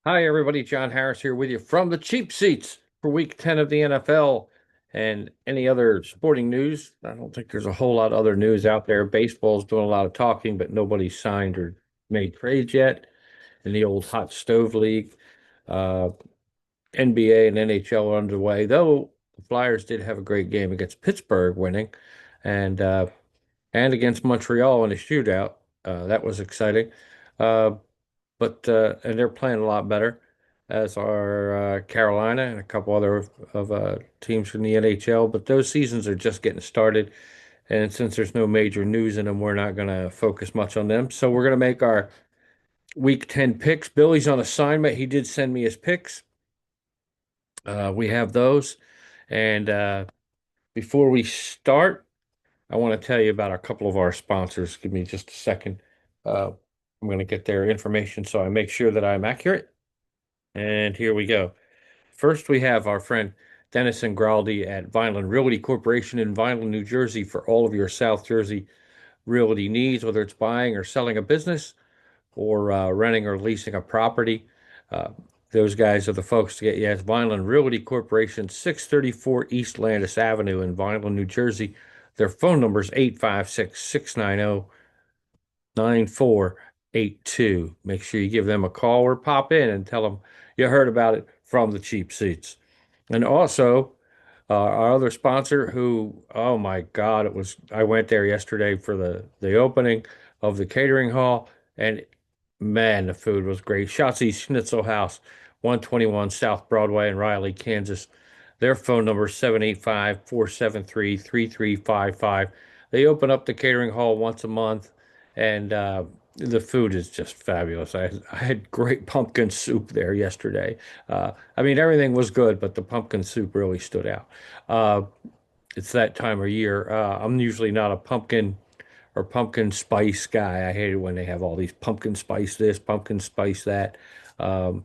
Hi, everybody. John Harris here with you from the cheap seats for week 10 of the NFL and any other sporting news. I don't think there's a whole lot of other news out there. Baseball's doing a lot of talking, but nobody's signed or made trades yet in the old hot stove league. Uh, NBA and NHL are underway, though the Flyers did have a great game against Pittsburgh, winning, and uh, and against Montreal in a shootout. That was exciting. Uh, but and they're playing a lot better, as are Carolina and a couple other of teams from the NHL. But those seasons are just getting started, and since there's no major news in them, we're not going to focus much on them. So we're going to make our Week 10 picks. Billy's on assignment. He did send me his picks. We have those, and before we start, I want to tell you about a couple of our sponsors. Give me just a second. I'm going to get their information so I make sure that I'm accurate. And here we go. First, we have our friend Dennis and Graldi at Vineland Realty Corporation in Vineland, New Jersey, for all of your South Jersey realty needs, whether it's buying or selling a business or renting or leasing a property. Uh, those guys are the folks to get you. It's Vineland Realty Corporation, 634 East Landis Avenue in Vineland, New Jersey. Their phone number is 856-690-9482. Make sure you give them a call or pop in and tell them you heard about it from the cheap seats. And also, our other sponsor, who, oh my God, I went there yesterday for the opening of the catering hall, and man, the food was great. Schatzi Schnitzel House, 121 South Broadway in Riley, Kansas. Their phone number is 785-473-3355. They open up the catering hall once a month, and the food is just fabulous. I had great pumpkin soup there yesterday. I mean, everything was good, but the pumpkin soup really stood out. Uh, it's that time of year. I'm usually not a pumpkin or pumpkin spice guy. I hate it when they have all these pumpkin spice this, pumpkin spice that. Um,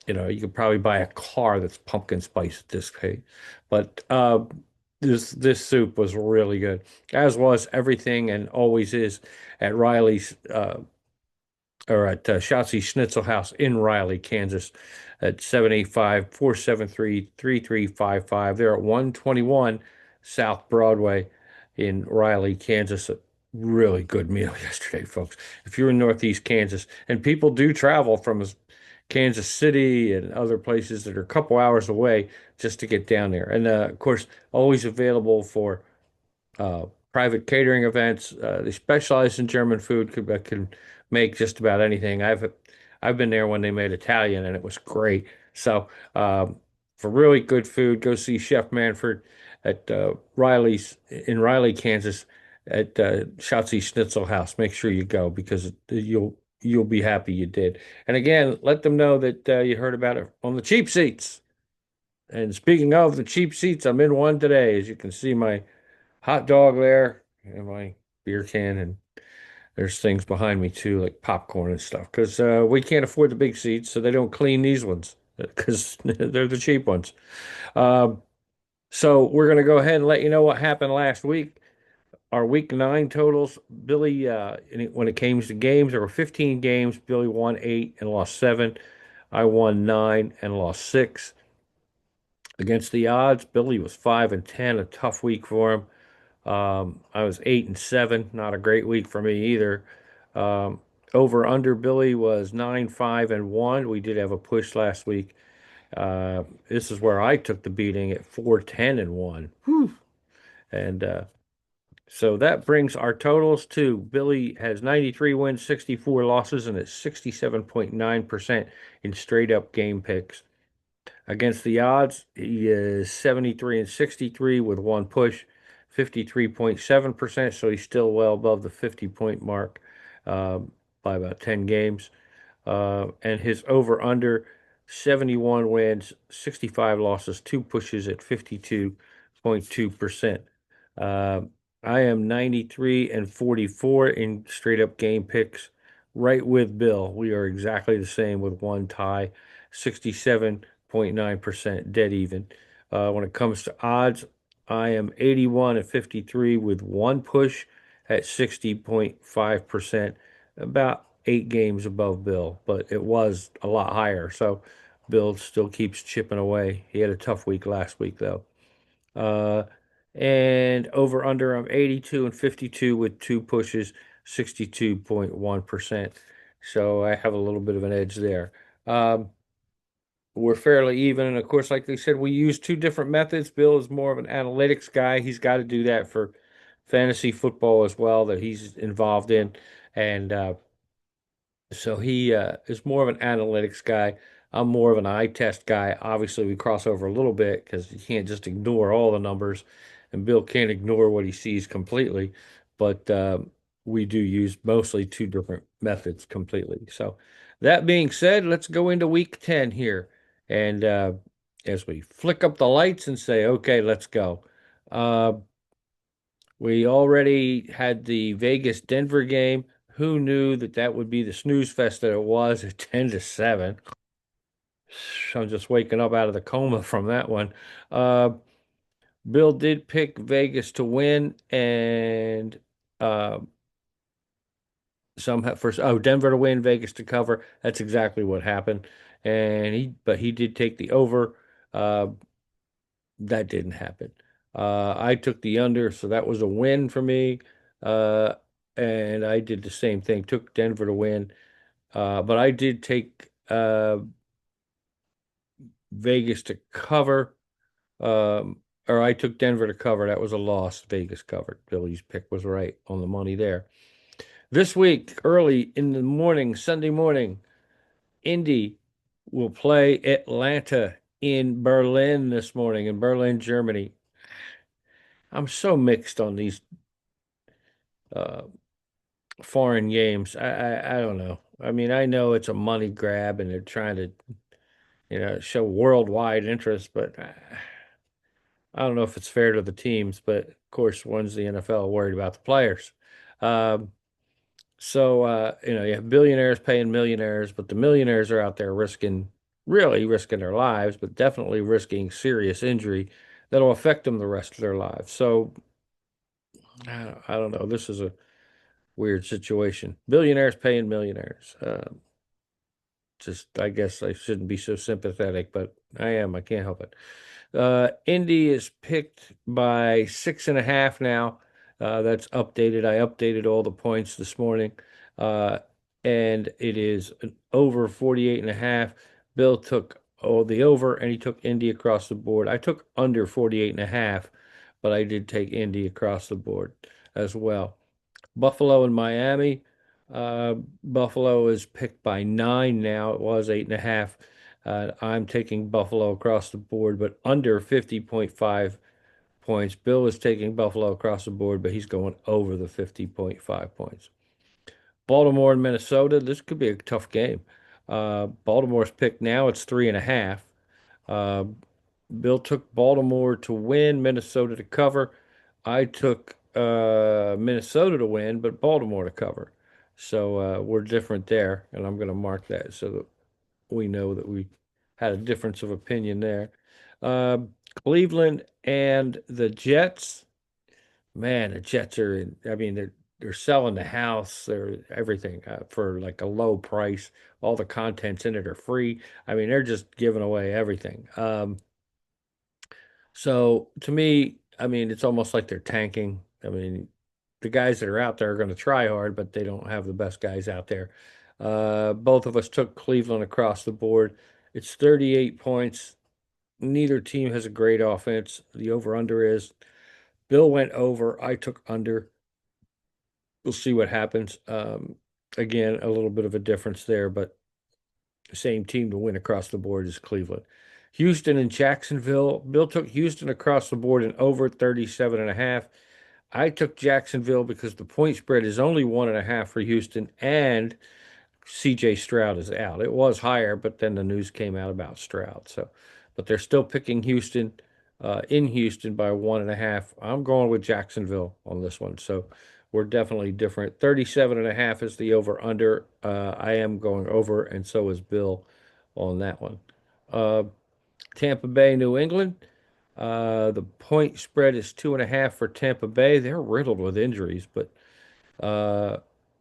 you could probably buy a car that's pumpkin spice at this rate. But this soup was really good, as was everything and always is at Riley's or at Schatzi Schnitzel House in Riley, Kansas, at 785-473-3355. They're at 121 South Broadway in Riley, Kansas. A really good meal yesterday, folks. If you're in Northeast Kansas, and people do travel from Kansas City and other places that are a couple hours away just to get down there. And of course, always available for uh, private catering events. They specialize in German food, can make just about anything. I've been there when they made Italian, and it was great. So for really good food, go see Chef Manford at Riley's in Riley, Kansas, at Schatzi Schnitzel House. Make sure you go because you'll be happy you did. And again, let them know that you heard about it on the cheap seats. And speaking of the cheap seats, I'm in one today. As you can see, my hot dog there and my beer can, and there's things behind me too, like popcorn and stuff, because we can't afford the big seats, so they don't clean these ones because they're the cheap ones. Um, so we're going to go ahead and let you know what happened last week. Our week 9 totals, Billy, when it came to games, there were 15 games. Billy won 8 and lost 7. I won 9 and lost 6. Against the odds, Billy was 5 and 10, a tough week for him. I was 8 and 7, not a great week for me either. Um, Over under Billy was 9-5-1. We did have a push last week. This is where I took the beating at 4-10-1. Whew. And so that brings our totals to Billy has 93 wins, 64 losses, and is 67.9% in straight up game picks. Against the odds, he is 73 and 63 with one push, 53.7%. So he's still well above the 50-point mark uh, by about 10 games. And his over under 71 wins, 65 losses, two pushes at 52.2%. Uh, I am 93 and 44 in straight up game picks, right with Bill. We are exactly the same with one tie, 67.9% dead even. When it comes to odds, I am 81 and 53 with one push at 60.5%, about 8 games above Bill, but it was a lot higher. So Bill still keeps chipping away. He had a tough week last week, though. Uh, and over under, I'm 82 and 52 with two pushes, 62.1%. So I have a little bit of an edge there. Um, we're fairly even. And of course, like they said, we use two different methods. Bill is more of an analytics guy. He's got to do that for fantasy football as well, that he's involved in. And so he is more of an analytics guy. I'm more of an eye test guy. Obviously, we cross over a little bit because you can't just ignore all the numbers, and Bill can't ignore what he sees completely. But we do use mostly two different methods completely. So, that being said, let's go into week 10 here. And as we flick up the lights and say, okay, let's go. Uh, we already had the Vegas Denver game. Who knew that that would be the snooze fest that it was at 10-7? I'm just waking up out of the coma from that one. Uh, Bill did pick Vegas to win, and uh, Denver to win, Vegas to cover. That's exactly what happened. But he did take the over. Uh, that didn't happen. I took the under, so that was a win for me. Uh, and I did the same thing, took Denver to win. But I did take Vegas to cover. Or I took Denver to cover. That was a loss. Vegas covered. Billy's pick was right on the money there. This week, early in the morning, Sunday morning, Indy will play Atlanta in Berlin this morning, in Berlin, Germany. I'm so mixed on these uh, foreign games. I don't know. I mean, I know it's a money grab and they're trying to, show worldwide interest, but I don't know if it's fair to the teams. But of course, one's the NFL, worried about the players. Um, you have billionaires paying millionaires, but the millionaires are out there really risking their lives, but definitely risking serious injury that'll affect them the rest of their lives. So I don't know. This is a weird situation. Billionaires paying millionaires. I guess I shouldn't be so sympathetic, but I am. I can't help it. Indy is picked by 6.5 now. That's updated. I updated all the points this morning. Uh, and it is an over 48.5. Bill took the over and he took Indy across the board. I took under 48.5, but I did take Indy across the board as well. Buffalo and Miami. Buffalo is picked by 9 now. It was 8.5. I'm taking Buffalo across the board, but under 50.5 points. Bill is taking Buffalo across the board, but he's going over the 50.5 points. Baltimore and Minnesota. This could be a tough game. Baltimore's picked now. It's 3.5. Uh, Bill took Baltimore to win, Minnesota to cover. I took Minnesota to win, but Baltimore to cover. So we're different there, and I'm going to mark that so that we know that we had a difference of opinion there. Uh, Cleveland and the Jets. Man, the Jets I mean, they're selling the house, they're everything for like a low price. All the contents in it are free. I mean, they're just giving away everything. So to me, I mean, it's almost like they're tanking. I mean, the guys that are out there are going to try hard, but they don't have the best guys out there. Both of us took Cleveland across the board. It's 38 points. Neither team has a great offense. The over-under is Bill went over. I took under. We'll see what happens. Again, a little bit of a difference there, but same team to win across the board is Cleveland. Houston and Jacksonville. Bill took Houston across the board and over 37.5. I took Jacksonville because the point spread is only 1.5 for Houston, and CJ Stroud is out. It was higher, but then the news came out about Stroud. But they're still picking Houston in Houston by 1.5. I'm going with Jacksonville on this one. So we're definitely different. 37.5 is the over under. I am going over, and so is Bill on that one. Uh, Tampa Bay, New England. The point spread is 2.5 for Tampa Bay. They're riddled with injuries, but uh,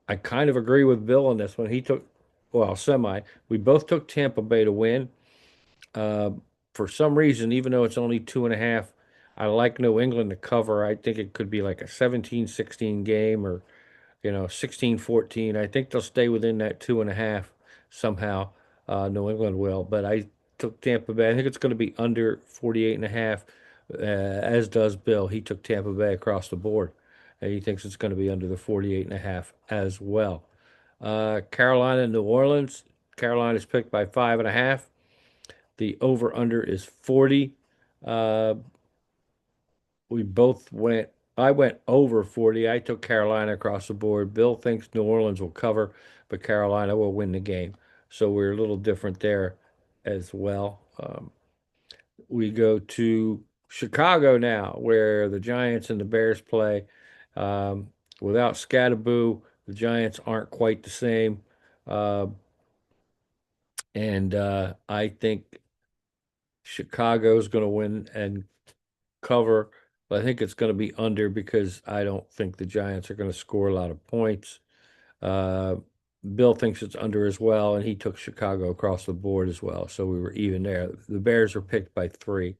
I kind of agree with Bill on this one. He took, well, semi. We both took Tampa Bay to win. Uh, for some reason, even though it's only 2.5, I like New England to cover. I think it could be like a 17-16 game or, 16-14. I think they'll stay within that 2.5 somehow. New England will, but I took Tampa Bay. I think it's going to be under 48.5, as does Bill. He took Tampa Bay across the board. And he thinks it's going to be under the 48.5 as well. Carolina, New Orleans. Carolina's picked by 5.5. The over under is 40. Uh, we both went, I went over 40. I took Carolina across the board. Bill thinks New Orleans will cover, but Carolina will win the game. So we're a little different there as well. We go to Chicago now, where the Giants and the Bears play. Um, Without Scatterboo, the Giants aren't quite the same. Uh, and I think Chicago's going to win and cover, but I think it's going to be under because I don't think the Giants are going to score a lot of points. Uh, Bill thinks it's under as well, and he took Chicago across the board as well. So we were even there. The Bears are picked by 3.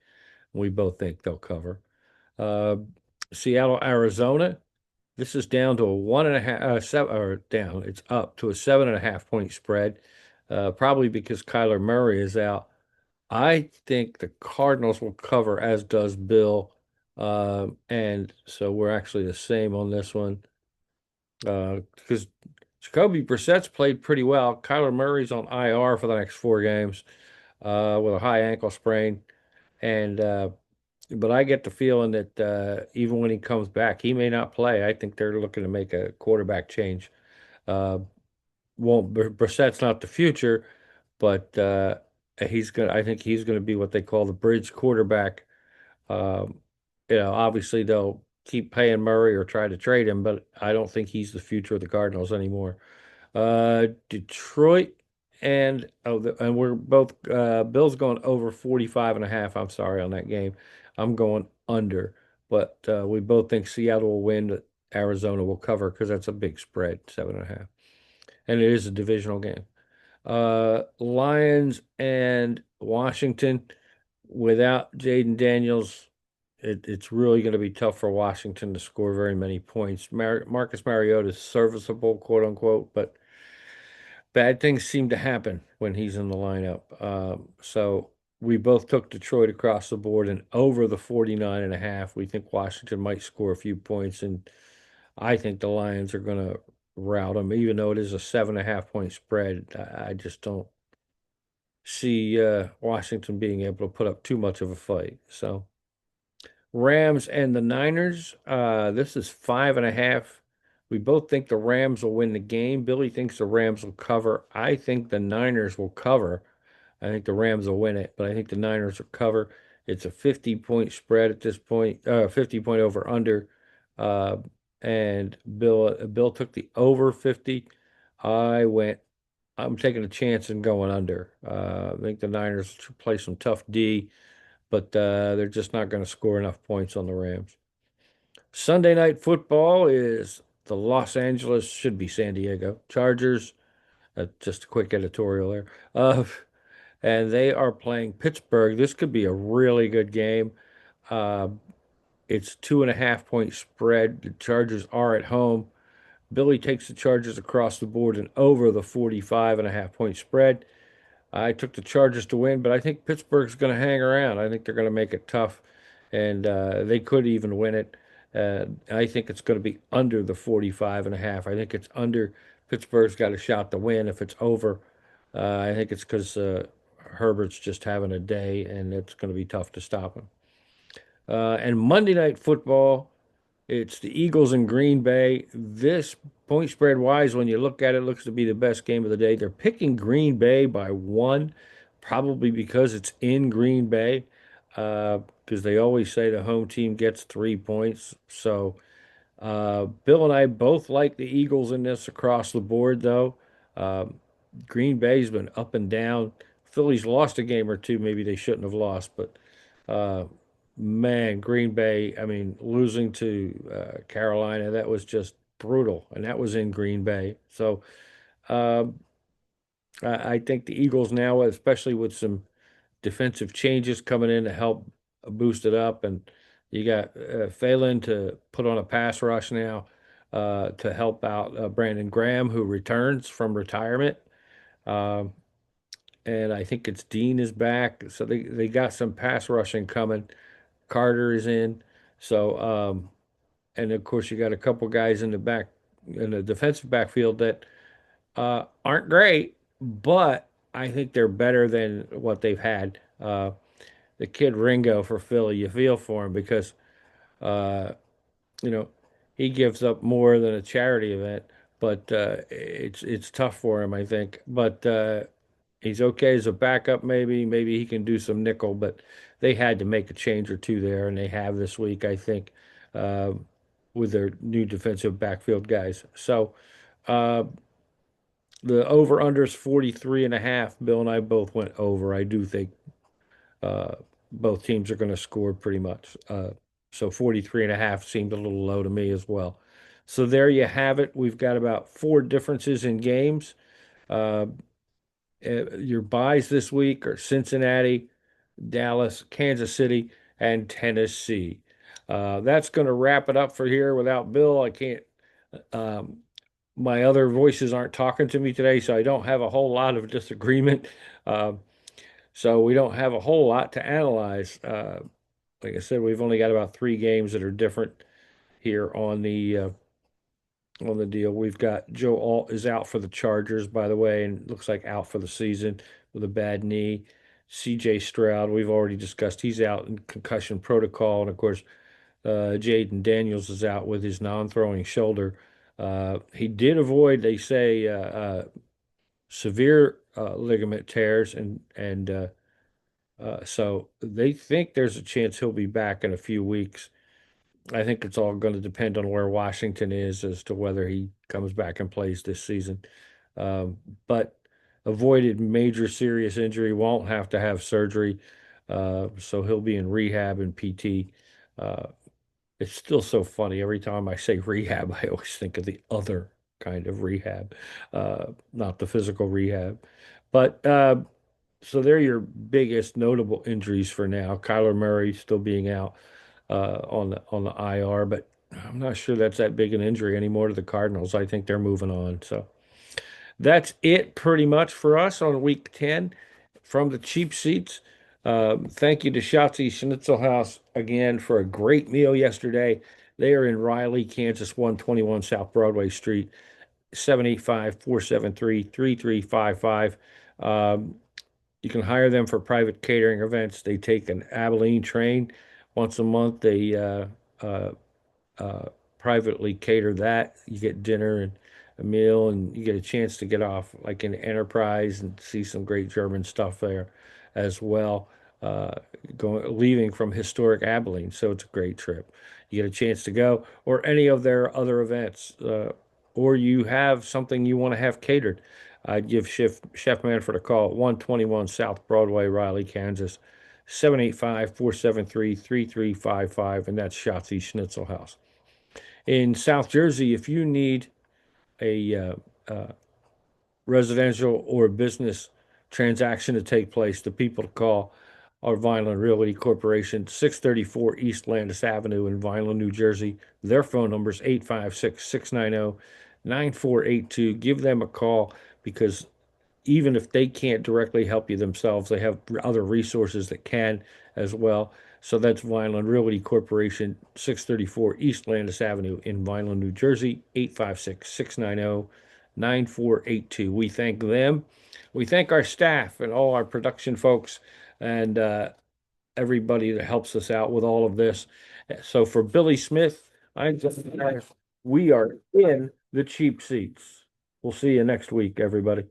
We both think they'll cover. Uh, Seattle, Arizona. This is down to a 1.5, seven, or down. It's up to a 7.5 point spread, probably because Kyler Murray is out. I think the Cardinals will cover, as does Bill. And so we're actually the same on this one. Because Jacoby Brissett's played pretty well. Kyler Murray's on IR for the next 4 games with a high ankle sprain. And but I get the feeling that even when he comes back, he may not play. I think they're looking to make a quarterback change. Uh, won't Brissett's not the future, but he's gonna. I think he's gonna be what they call the bridge quarterback. Um, obviously they'll keep paying Murray or try to trade him, but I don't think he's the future of the Cardinals anymore. Detroit and we're both Bill's going over 45.5. I'm sorry on that game. I'm going under, but we both think Seattle will win, but Arizona will cover because that's a big spread, 7.5. And it is a divisional game. Lions and Washington without Jaden Daniels, it's really going to be tough for Washington to score very many points. Marcus Mariota is serviceable, quote unquote, but bad things seem to happen when he's in the lineup. So we both took Detroit across the board and over the 49.5. We think Washington might score a few points, and I think the Lions are going to rout them, even though it is a 7.5 point spread. I just don't see Washington being able to put up too much of a fight. So Rams and the Niners. This is 5.5. We both think the Rams will win the game. Billy thinks the Rams will cover. I think the Niners will cover. I think the Rams will win it, but I think the Niners will cover. It's a 50-point spread at this point, 50-point over under. Uh, and Bill took the over 50. I went, I'm taking a chance and going under. I think the Niners should play some tough D, but they're just not going to score enough points on the Rams. Sunday night football is the Los Angeles, should be San Diego Chargers. Just a quick editorial there. And they are playing Pittsburgh. This could be a really good game. Uh, it's 2.5 point spread. The Chargers are at home. Billy takes the Chargers across the board and over the 45.5 point spread. I took the Chargers to win, but I think Pittsburgh's going to hang around. I think they're going to make it tough, and they could even win it. I think it's going to be under the 45.5. I think it's under. Pittsburgh's got a shot to win. If it's over, I think it's because Herbert's just having a day, and it's going to be tough to stop him. And Monday Night Football, it's the Eagles in Green Bay. This point spread wise, when you look at it, looks to be the best game of the day. They're picking Green Bay by 1, probably because it's in Green Bay, because they always say the home team gets 3 points. So Bill and I both like the Eagles in this across the board, though. Um, Green Bay's been up and down. Philly's lost a game or two. Maybe they shouldn't have lost, but uh, man, Green Bay, I mean, losing to Carolina, that was just brutal, and that was in Green Bay. So um, I think the Eagles now, especially with some defensive changes coming in to help boost it up, and you got Phelan to put on a pass rush now to help out Brandon Graham, who returns from retirement. Um, and I think it's Dean is back, so they got some pass rushing coming. Carter is in, so and of course you got a couple guys in the back in the defensive backfield that aren't great, but I think they're better than what they've had. The kid Ringo for Philly, you feel for him because uh, you know he gives up more than a charity event, but it's tough for him, I think. But he's okay as a backup, maybe. Maybe he can do some nickel, but they had to make a change or two there, and they have this week, I think, uh, with their new defensive backfield guys. So uh, the over under is 43 and a half. Bill and I both went over. I do think uh, both teams are going to score pretty much. So 43 and a half seemed a little low to me as well. So there you have it. We've got about four differences in games. Uh, your buys this week are Cincinnati, Dallas, Kansas City, and Tennessee. That's going to wrap it up for here. Without Bill, I can't. Um, my other voices aren't talking to me today, so I don't have a whole lot of disagreement. Uh, so we don't have a whole lot to analyze. Like I said, we've only got about three games that are different here on the deal. We've got Joe Alt is out for the Chargers, by the way, and looks like out for the season with a bad knee. CJ Stroud, we've already discussed, he's out in concussion protocol. And of course, Jaden Daniels is out with his non-throwing shoulder. He did avoid, they say, severe ligament tears, and so they think there's a chance he'll be back in a few weeks. I think it's all going to depend on where Washington is as to whether he comes back and plays this season. Um, but avoided major serious injury, won't have to have surgery. So he'll be in rehab and PT. Uh, it's still so funny. Every time I say rehab, I always think of the other kind of rehab, not the physical rehab. But so they're your biggest notable injuries for now. Kyler Murray still being out on the IR, but I'm not sure that's that big an injury anymore to the Cardinals. I think they're moving on. So that's it pretty much for us on week 10 from the cheap seats. Thank you to Schatzi Schnitzel House again for a great meal yesterday. They are in Riley, Kansas, 121 South Broadway Street, 785-473-3355. You can hire them for private catering events. They take an Abilene train once a month. They uh, uh, privately cater that. You get dinner and a meal, and you get a chance to get off like in Enterprise and see some great German stuff there as well. Uh, leaving from historic Abilene, so it's a great trip. You get a chance to go, or any of their other events, or you have something you want to have catered. I'd give Chef Manfred a call at 121 South Broadway, Riley, Kansas, 785-473-3355, and that's Schatzi Schnitzel House. In South Jersey, if you need a residential or business transaction to take place, the people to call are Vineland Realty Corporation, 634 East Landis Avenue in Vineland, New Jersey. Their phone number is 856-690-9482. Give them a call because even if they can't directly help you themselves, they have other resources that can as well. So that's Vineland Realty Corporation, 634 East Landis Avenue in Vineland, New Jersey, 856-690-9482. We thank them. We thank our staff and all our production folks and everybody that helps us out with all of this. So for Billy Smith, we are in the cheap seats. We'll see you next week, everybody.